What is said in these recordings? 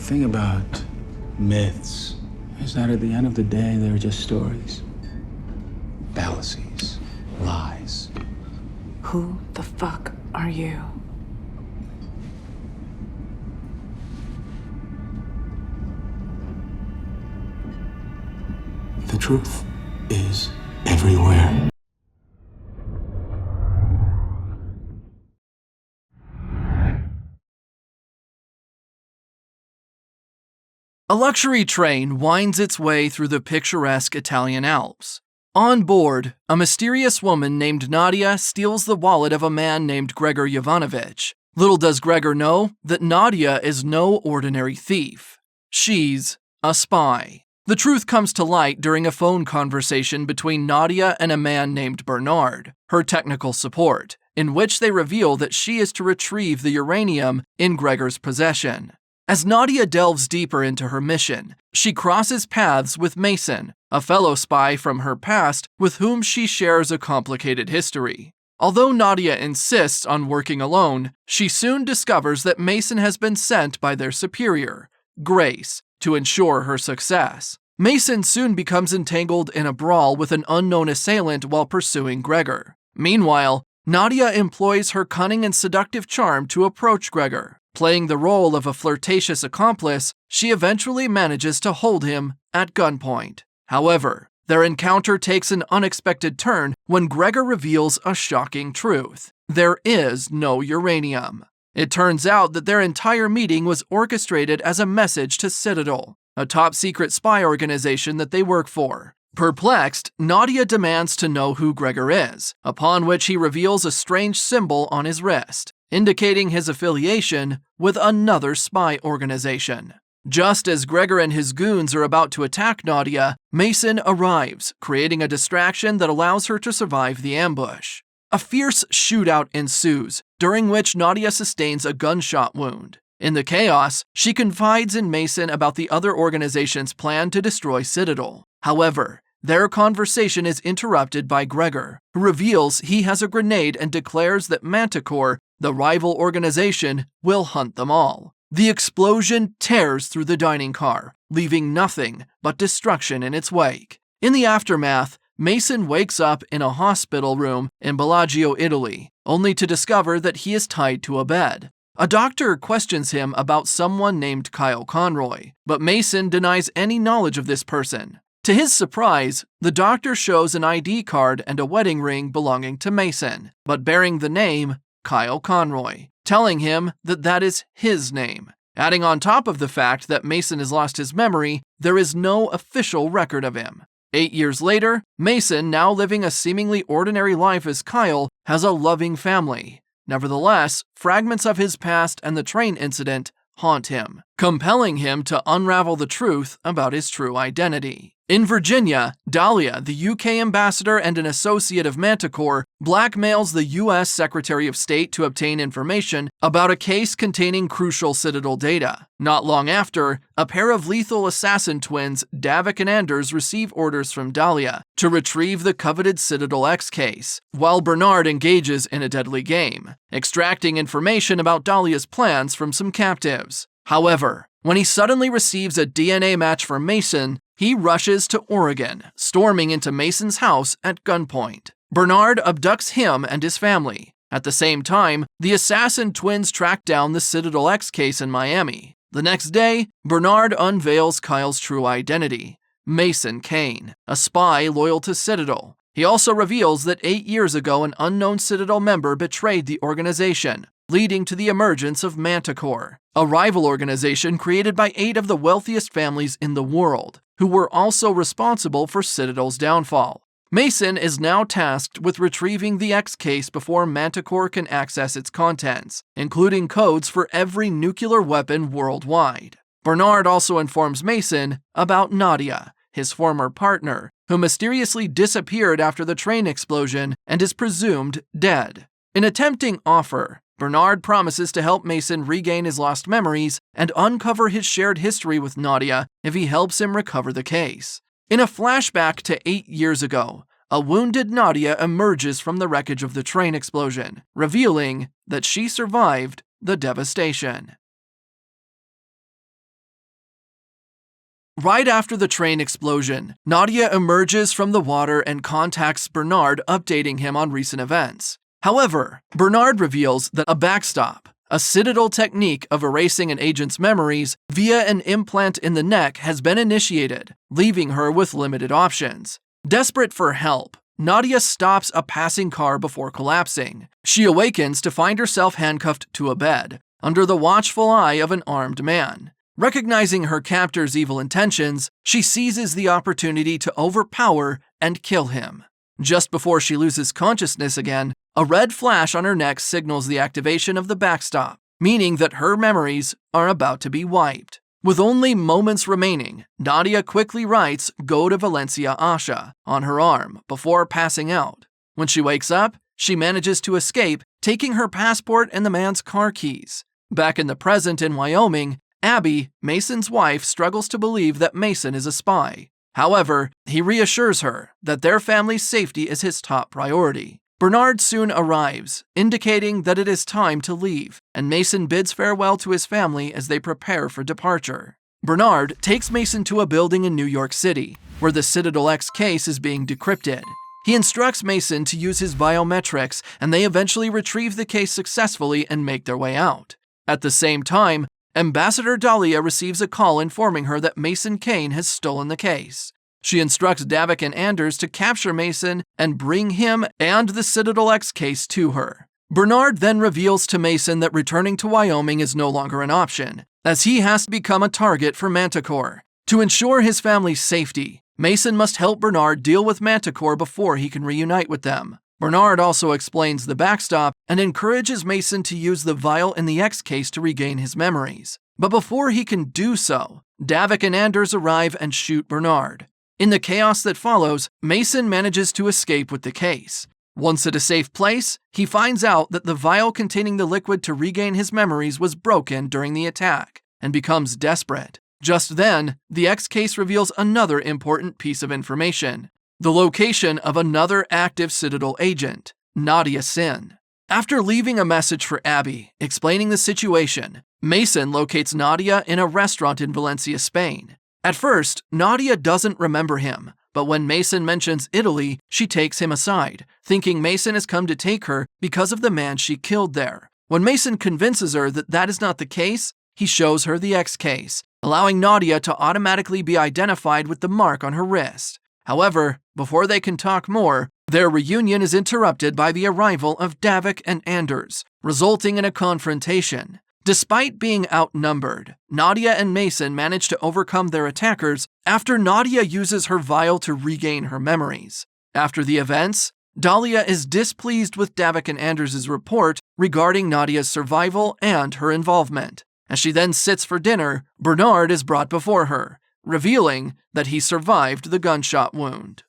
thing about myths is that at the end of the day, they're just stories. Fallacies, lies. Who the fuck are you? The truth is everywhere. A luxury train winds its way through the picturesque Italian Alps. On board, a mysterious woman named Nadia steals the wallet of a man named Gregor Yovanovich. Little does Gregor know that Nadia is no ordinary thief. She's a spy. The truth comes to light during a phone conversation between Nadia and a man named Bernard, her technical support, in which they reveal that she is to retrieve the uranium in Gregor's possession. As Nadia delves deeper into her mission, she crosses paths with Mason, a fellow spy from her past with whom she shares a complicated history. Although Nadia insists on working alone, she soon discovers that Mason has been sent by their superior, Grace, to ensure her success. Mason soon becomes entangled in a brawl with an unknown assailant while pursuing Gregor. Meanwhile, Nadia employs her cunning and seductive charm to approach Gregor. Playing the role of a flirtatious accomplice, she eventually manages to hold him at gunpoint. However, their encounter takes an unexpected turn when Gregor reveals a shocking truth. There is no uranium. It turns out that their entire meeting was orchestrated as a message to Citadel, a top-secret spy organization that they work for. Perplexed, Nadia demands to know who Gregor is, upon which he reveals a strange symbol on his wrist, indicating his affiliation with another spy organization. Just as Gregor and his goons are about to attack Nadia, Mason arrives, creating a distraction that allows her to survive the ambush. A fierce shootout ensues, during which Nadia sustains a gunshot wound. In the chaos, she confides in Mason about the other organization's plan to destroy Citadel. However, their conversation is interrupted by Gregor, who reveals he has a grenade and declares that Manticore, the rival organization, will hunt them all. The explosion tears through the dining car, leaving nothing but destruction in its wake. In the aftermath, Mason wakes up in a hospital room in Bellagio, Italy, only to discover that he is tied to a bed. A doctor questions him about someone named Kyle Conroy, but Mason denies any knowledge of this person. To his surprise, the doctor shows an ID card and a wedding ring belonging to Mason, but bearing the name Kyle Conroy, telling him that that is his name. Adding on top of the fact that Mason has lost his memory, there is no official record of him. 8 years later, Mason, now living a seemingly ordinary life as Kyle, has a loving family. Nevertheless, fragments of his past and the train incident haunt him, compelling him to unravel the truth about his true identity. In Virginia, Dahlia, the UK ambassador and an associate of Manticore, blackmails the US Secretary of State to obtain information about a case containing crucial Citadel data. Not long after, a pair of lethal assassin twins, Davik and Anders, receive orders from Dahlia to retrieve the coveted Citadel X case, while Bernard engages in a deadly game, extracting information about Dahlia's plans from some captives. However, when he suddenly receives a DNA match from Mason, he rushes to Oregon, storming into Mason's house at gunpoint. Bernard abducts him and his family. At the same time, the assassin twins track down the Citadel X case in Miami. The next day, Bernard unveils Kyle's true identity, Mason Kane, a spy loyal to Citadel. He also reveals that 8 years ago an unknown Citadel member betrayed the organization, leading to the emergence of Manticore, a rival organization created by 8 of the wealthiest families in the world, who were also responsible for Citadel's downfall. Mason is now tasked with retrieving the X case before Manticore can access its contents, including codes for every nuclear weapon worldwide. Bernard also informs Mason about Nadia, his former partner, who mysteriously disappeared after the train explosion and is presumed dead. In a tempting offer, Bernard promises to help Mason regain his lost memories and uncover his shared history with Nadia if he helps him recover the case. In a flashback to 8 years ago, a wounded Nadia emerges from the wreckage of the train explosion, revealing that she survived the devastation. Right after the train explosion, Nadia emerges from the water and contacts Bernard, updating him on recent events. However, Bernard reveals that a backstop, a Citadel technique of erasing an agent's memories via an implant in the neck, has been initiated, leaving her with limited options. Desperate for help, Nadia stops a passing car before collapsing. She awakens to find herself handcuffed to a bed, under the watchful eye of an armed man. Recognizing her captor's evil intentions, she seizes the opportunity to overpower and kill him. Just before she loses consciousness again, a red flash on her neck signals the activation of the backstop, meaning that her memories are about to be wiped. With only moments remaining, Nadia quickly writes "Go to Valencia, Asha" on her arm before passing out. When she wakes up, she manages to escape, taking her passport and the man's car keys. Back in the present in Wyoming, Abby, Mason's wife, struggles to believe that Mason is a spy. However, he reassures her that their family's safety is his top priority. Bernard soon arrives, indicating that it is time to leave, and Mason bids farewell to his family as they prepare for departure. Bernard takes Mason to a building in New York City, where the Citadel X case is being decrypted. He instructs Mason to use his biometrics, and they eventually retrieve the case successfully and make their way out. At the same time, Ambassador Dahlia receives a call informing her that Mason Kane has stolen the case. She instructs Davik and Anders to capture Mason and bring him and the Citadel X case to her. Bernard then reveals to Mason that returning to Wyoming is no longer an option, as he has to become a target for Manticore. To ensure his family's safety, Mason must help Bernard deal with Manticore before he can reunite with them. Bernard also explains the backstop and encourages Mason to use the vial in the X case to regain his memories. But before he can do so, Davik and Anders arrive and shoot Bernard. In the chaos that follows, Mason manages to escape with the case. Once at a safe place, he finds out that the vial containing the liquid to regain his memories was broken during the attack, and becomes desperate. Just then, the X case reveals another important piece of information: the location of another active Citadel agent, Nadia Sin. After leaving a message for Abby explaining the situation, Mason locates Nadia in a restaurant in Valencia, Spain. At first, Nadia doesn't remember him, but when Mason mentions Italy, she takes him aside, thinking Mason has come to take her because of the man she killed there. When Mason convinces her that that is not the case, he shows her the X case, allowing Nadia to automatically be identified with the mark on her wrist. However, before they can talk more, their reunion is interrupted by the arrival of Davik and Anders, resulting in a confrontation. Despite being outnumbered, Nadia and Mason manage to overcome their attackers after Nadia uses her vial to regain her memories. After the events, Dahlia is displeased with Davik and Anders' report regarding Nadia's survival and her involvement. As she then sits for dinner, Bernard is brought before her, revealing that he survived the gunshot wound.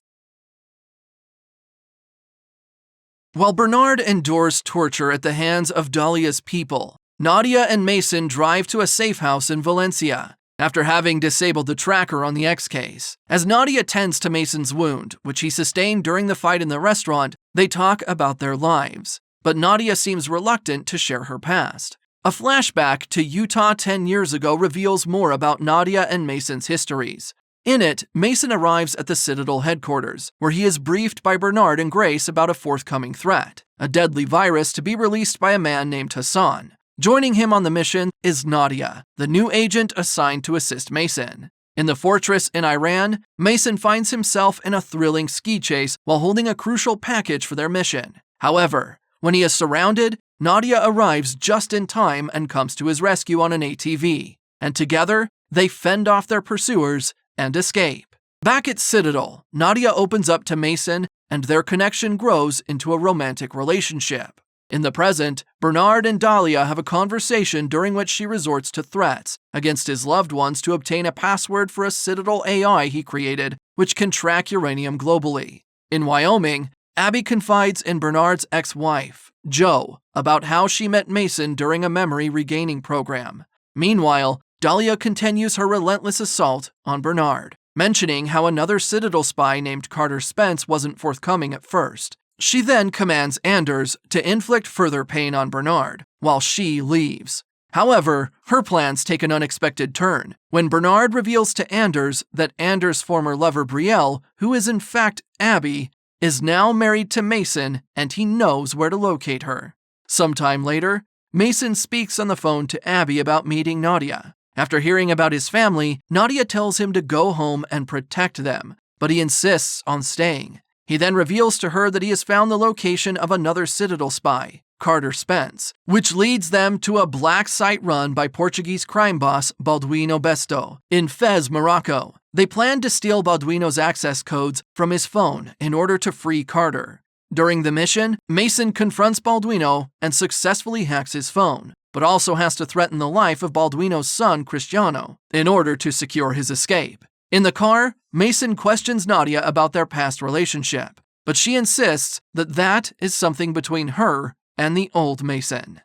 While Bernard endures torture at the hands of Dahlia's people, Nadia and Mason drive to a safe house in Valencia, after having disabled the tracker on the X case. As Nadia tends to Mason's wound, which he sustained during the fight in the restaurant, they talk about their lives, but Nadia seems reluctant to share her past. A flashback to Utah 10 years ago reveals more about Nadia and Mason's histories. In it, Mason arrives at the Citadel headquarters, where he is briefed by Bernard and Grace about a forthcoming threat, a deadly virus to be released by a man named Hassan. Joining him on the mission is Nadia, the new agent assigned to assist Mason. In the fortress in Iran, Mason finds himself in a thrilling ski chase while holding a crucial package for their mission. However, when he is surrounded, Nadia arrives just in time and comes to his rescue on an ATV, and together, they fend off their pursuers and escape. Back at Citadel, Nadia opens up to Mason, and their connection grows into a romantic relationship. In the present, Bernard and Dahlia have a conversation during which she resorts to threats against his loved ones to obtain a password for a Citadel AI he created, which can track uranium globally. In Wyoming, Abby confides in Bernard's ex-wife, Jo, about how she met Mason during a memory regaining program. Meanwhile, Dahlia continues her relentless assault on Bernard, mentioning how another Citadel spy named Carter Spence wasn't forthcoming at first. She then commands Anders to inflict further pain on Bernard, while she leaves. However, her plans take an unexpected turn when Bernard reveals to Anders that Anders' former lover Betrayal, who is in fact Abby, is now married to Mason and he knows where to locate her. Sometime later, Mason speaks on the phone to Abby about meeting Nadia. After hearing about his family, Nadia tells him to go home and protect them, but he insists on staying. He then reveals to her that he has found the location of another Citadel spy, Carter Spence, which leads them to a black site run by Portuguese crime boss Balduino Besto in Fez, Morocco. They plan to steal Balduino's access codes from his phone in order to free Carter. During the mission, Mason confronts Balduino and successfully hacks his phone, but also has to threaten the life of Balduino's son, Cristiano, in order to secure his escape. In the car, Mason questions Nadia about their past relationship, but she insists that that is something between her and the old Mason.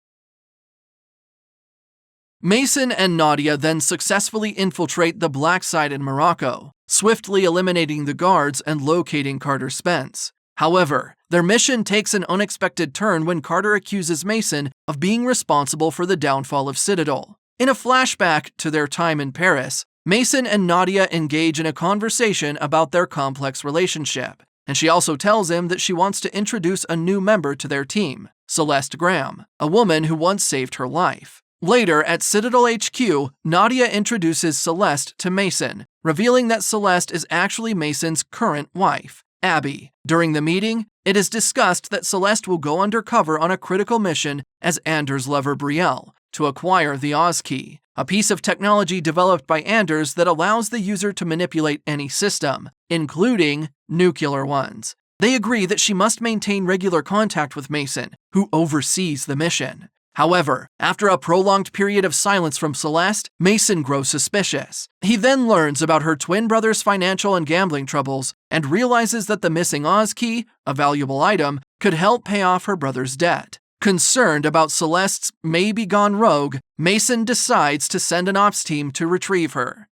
Mason and Nadia then successfully infiltrate the black site in Morocco, swiftly eliminating the guards and locating Carter Spence. However, their mission takes an unexpected turn when Carter accuses Mason of being responsible for the downfall of Citadel. In a flashback to their time in Paris, Mason and Nadia engage in a conversation about their complex relationship, and she also tells him that she wants to introduce a new member to their team, Celeste Graham, a woman who once saved her life. Later, at Citadel HQ, Nadia introduces Celeste to Mason, revealing that Celeste is actually Mason's current wife, Abby. During the meeting, it is discussed that Celeste will go undercover on a critical mission as Anders' lover Betrayal to acquire the Oz Key, a piece of technology developed by Anders that allows the user to manipulate any system, including nuclear ones. They agree that she must maintain regular contact with Mason, who oversees the mission. However, after a prolonged period of silence from Celeste, Mason grows suspicious. He then learns about her twin brother's financial and gambling troubles and realizes that the missing Oz Key, a valuable item, could help pay off her brother's debt. Concerned about Celeste's maybe gone rogue, Mason decides to send an ops team to retrieve her.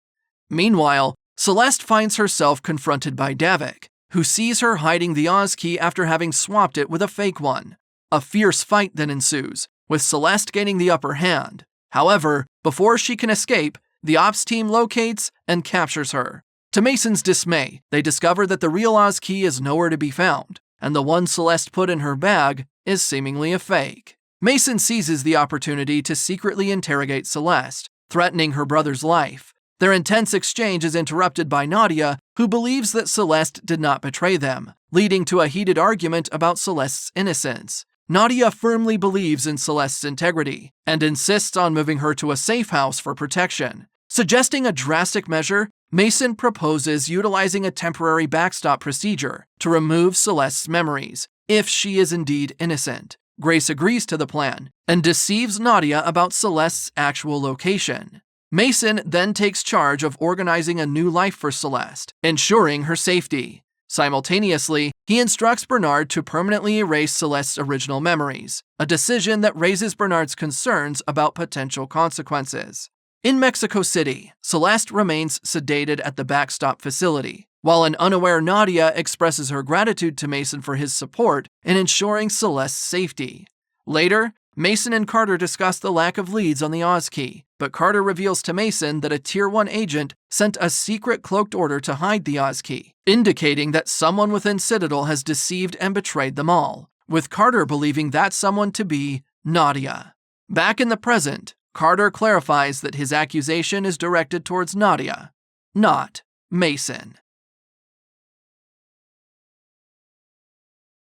Meanwhile, Celeste finds herself confronted by Davik, who sees her hiding the Oz Key after having swapped it with a fake one. A fierce fight then ensues, with Celeste gaining the upper hand. However, before she can escape, the ops team locates and captures her. To Mason's dismay, they discover that the real Oz Key is nowhere to be found, and the one Celeste put in her bag is seemingly a fake. Mason seizes the opportunity to secretly interrogate Celeste, threatening her brother's life. Their intense exchange is interrupted by Nadia, who believes that Celeste did not betray them, leading to a heated argument about Celeste's innocence. Nadia firmly believes in Celeste's integrity and insists on moving her to a safe house for protection. Suggesting a drastic measure, Mason proposes utilizing a temporary backstop procedure to remove Celeste's memories, if she is indeed innocent. Grace agrees to the plan and deceives Nadia about Celeste's actual location. Mason then takes charge of organizing a new life for Celeste, ensuring her safety. Simultaneously, he instructs Bernard to permanently erase Celeste's original memories, a decision that raises Bernard's concerns about potential consequences. In Mexico City, Celeste remains sedated at the backstop facility, while an unaware Nadia expresses her gratitude to Mason for his support in ensuring Celeste's safety. Later, Mason and Carter discuss the lack of leads on the Oz Key, but Carter reveals to Mason that a Tier 1 agent sent a secret cloaked order to hide the Oz Key, indicating that someone within Citadel has deceived and betrayed them all, with Carter believing that someone to be Nadia. Back in the present, Carter clarifies that his accusation is directed towards Nadia, not Mason.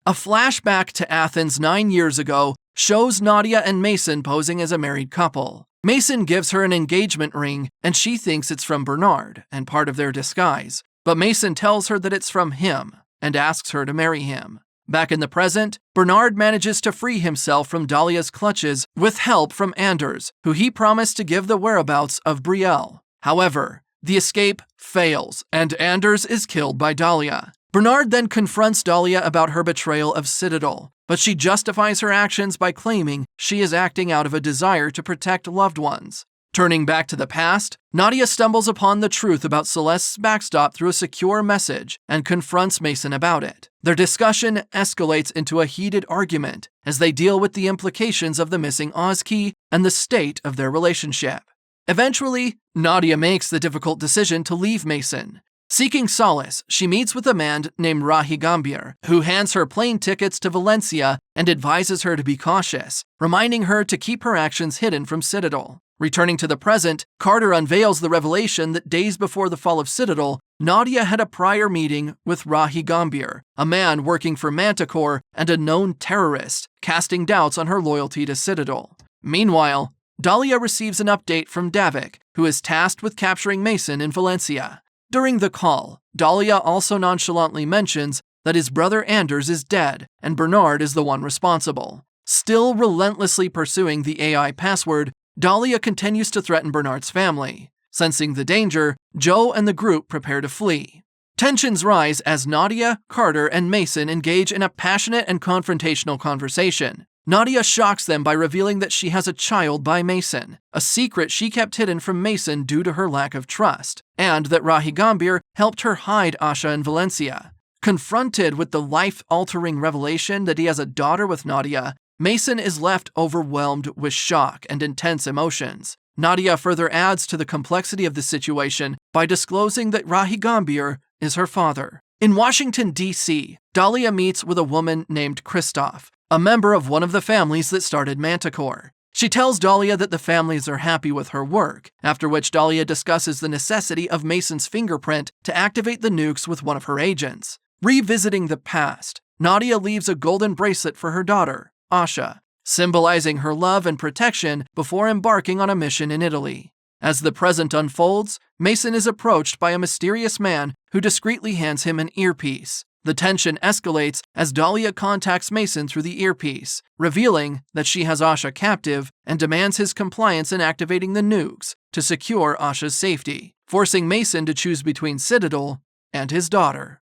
A flashback to Athens 9 years ago shows Nadia and Mason posing as a married couple. Mason gives her an engagement ring, and she thinks it's from Bernard and part of their disguise, but Mason tells her that it's from him and asks her to marry him. Back in the present, Bernard manages to free himself from Dahlia's clutches with help from Anders, who he promised to give the whereabouts of Betrayal. However, the escape fails, and Anders is killed by Dahlia. Bernard then confronts Dahlia about her betrayal of Citadel, but she justifies her actions by claiming she is acting out of a desire to protect loved ones. Turning back to the past, Nadia stumbles upon the truth about Celeste's backstop through a secure message and confronts Mason about it. Their discussion escalates into a heated argument as they deal with the implications of the missing Oz key and the state of their relationship. Eventually, Nadia makes the difficult decision to leave Mason. Seeking solace, she meets with a man named Rahi Gambir, who hands her plane tickets to Valencia and advises her to be cautious, reminding her to keep her actions hidden from Citadel. Returning to the present, Carter unveils the revelation that days before the fall of Citadel, Nadia had a prior meeting with Rahi Gambir, a man working for Manticore and a known terrorist, casting doubts on her loyalty to Citadel. Meanwhile, Dahlia receives an update from Davik, who is tasked with capturing Mason in Valencia. During the call, Dahlia also nonchalantly mentions that his brother Anders is dead and Bernard is the one responsible. Still relentlessly pursuing the AI password, Dahlia continues to threaten Bernard's family. Sensing the danger, Joe and the group prepare to flee. Tensions rise as Nadia, Carter, and Mason engage in a passionate and confrontational conversation. Nadia shocks them by revealing that she has a child by Mason, a secret she kept hidden from Mason due to her lack of trust, and that Rahi Gambir helped her hide Asha in Valencia. Confronted with the life-altering revelation that he has a daughter with Nadia, Mason is left overwhelmed with shock and intense emotions. Nadia further adds to the complexity of the situation by disclosing that Rahi Gambir is her father. In Washington, D.C., Dahlia meets with a woman named Christoph, a member of one of the families that started Manticore. She tells Dahlia that the families are happy with her work, after which Dahlia discusses the necessity of Mason's fingerprint to activate the nukes with one of her agents. Revisiting the past, Nadia leaves a golden bracelet for her daughter, Asha, symbolizing her love and protection before embarking on a mission in Italy. As the present unfolds, Mason is approached by a mysterious man who discreetly hands him an earpiece. The tension escalates as Dahlia contacts Mason through the earpiece, revealing that she has Asha captive and demands his compliance in activating the nukes to secure Asha's safety, forcing Mason to choose between Citadel and his daughter.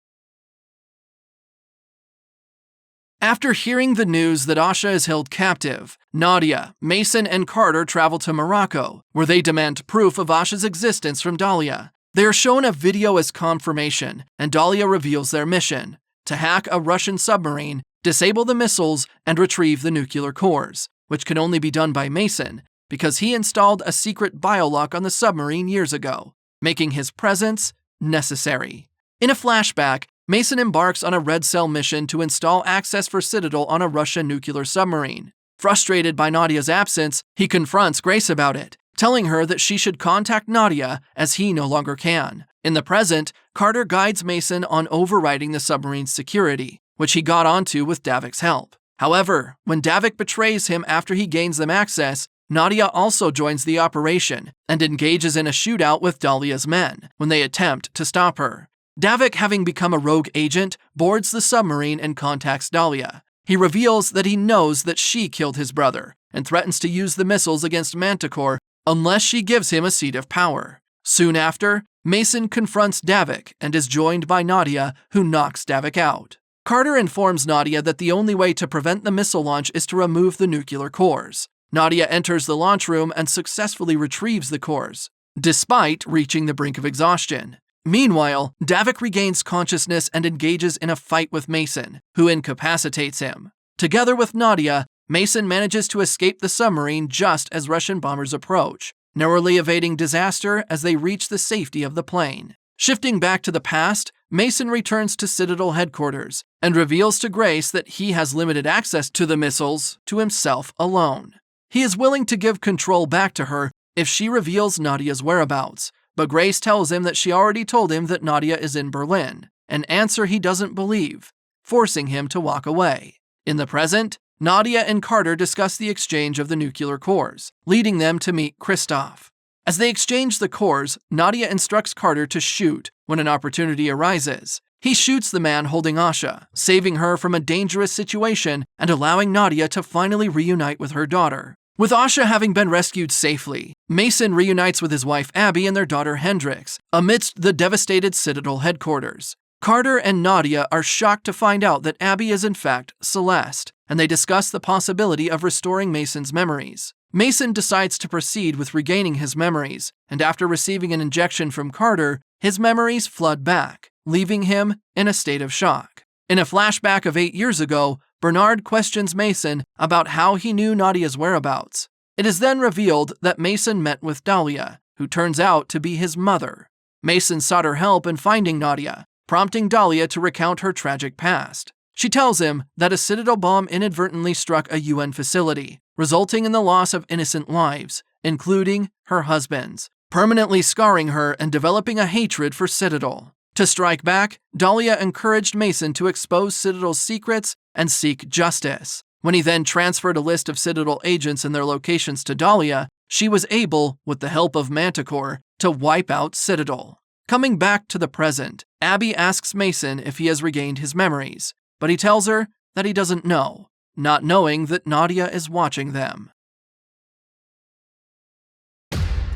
After hearing the news that Asha is held captive, Nadia, Mason, and Carter travel to Morocco, where they demand proof of Asha's existence from Dahlia. They are shown a video as confirmation, and Dahlia reveals their mission: to hack a Russian submarine, disable the missiles, and retrieve the nuclear cores, which can only be done by Mason, because he installed a secret biolock on the submarine years ago, making his presence necessary. In a flashback, Mason embarks on a Red Cell mission to install access for Citadel on a Russian nuclear submarine. Frustrated by Nadia's absence, he confronts Grace about it, telling her that she should contact Nadia as he no longer can. In the present, Carter guides Mason on overriding the submarine's security, which he got onto with Davik's help. However, when Davik betrays him after he gains them access, Nadia also joins the operation and engages in a shootout with Dahlia's men when they attempt to stop her. Davik, having become a rogue agent, boards the submarine and contacts Dahlia. He reveals that he knows that she killed his brother and threatens to use the missiles against Manticore unless she gives him a seat of power. Soon after, Mason confronts Davik and is joined by Nadia, who knocks Davik out. Carter informs Nadia that the only way to prevent the missile launch is to remove the nuclear cores. Nadia enters the launch room and successfully retrieves the cores, despite reaching the brink of exhaustion. Meanwhile, Davik regains consciousness and engages in a fight with Mason, who incapacitates him. Together with Nadia, Mason manages to escape the submarine just as Russian bombers approach, narrowly evading disaster as they reach the safety of the plane. Shifting back to the past, Mason returns to Citadel headquarters and reveals to Grace that he has limited access to the missiles to himself alone. He is willing to give control back to her if she reveals Nadia's whereabouts, but Grace tells him that she already told him that Nadia is in Berlin, an answer he doesn't believe, forcing him to walk away. In the present, Nadia and Carter discuss the exchange of the nuclear cores, leading them to meet Christoph. As they exchange the cores, Nadia instructs Carter to shoot when an opportunity arises. He shoots the man holding Asha, saving her from a dangerous situation and allowing Nadia to finally reunite with her daughter. With Asha having been rescued safely, Mason reunites with his wife Abby and their daughter Hendrix amidst the devastated Citadel headquarters. Carter and Nadia are shocked to find out that Abby is in fact Celeste, and they discuss the possibility of restoring Mason's memories. Mason decides to proceed with regaining his memories, and after receiving an injection from Carter, his memories flood back, leaving him in a state of shock. In a flashback of 8 years ago, Bernard questions Mason about how he knew Nadia's whereabouts. It is then revealed that Mason met with Dahlia, who turns out to be his mother. Mason sought her help in finding Nadia, prompting Dahlia to recount her tragic past. She tells him that a Citadel bomb inadvertently struck a UN facility, resulting in the loss of innocent lives, including her husband's, permanently scarring her and developing a hatred for Citadel. To strike back, Dahlia encouraged Mason to expose Citadel's secrets and seek justice. When he then transferred a list of Citadel agents and their locations to Dahlia, she was able, with the help of Manticore, to wipe out Citadel. Coming back to the present, Abby asks Mason if he has regained his memories, but he tells her that he doesn't know, not knowing that Nadia is watching them.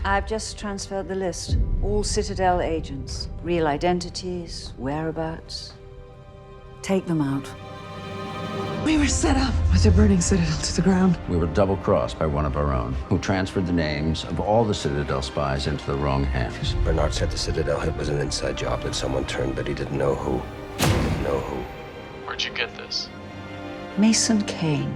I've just transferred the list. All Citadel agents. Real identities, whereabouts. Take them out. We were set up with a burning Citadel to the ground. We were double-crossed by one of our own, who transferred the names of all the Citadel spies into the wrong hands. Bernard said the Citadel hit was an inside job that someone turned, but he didn't know who. He didn't know who. Where'd you get this? Mason Kane.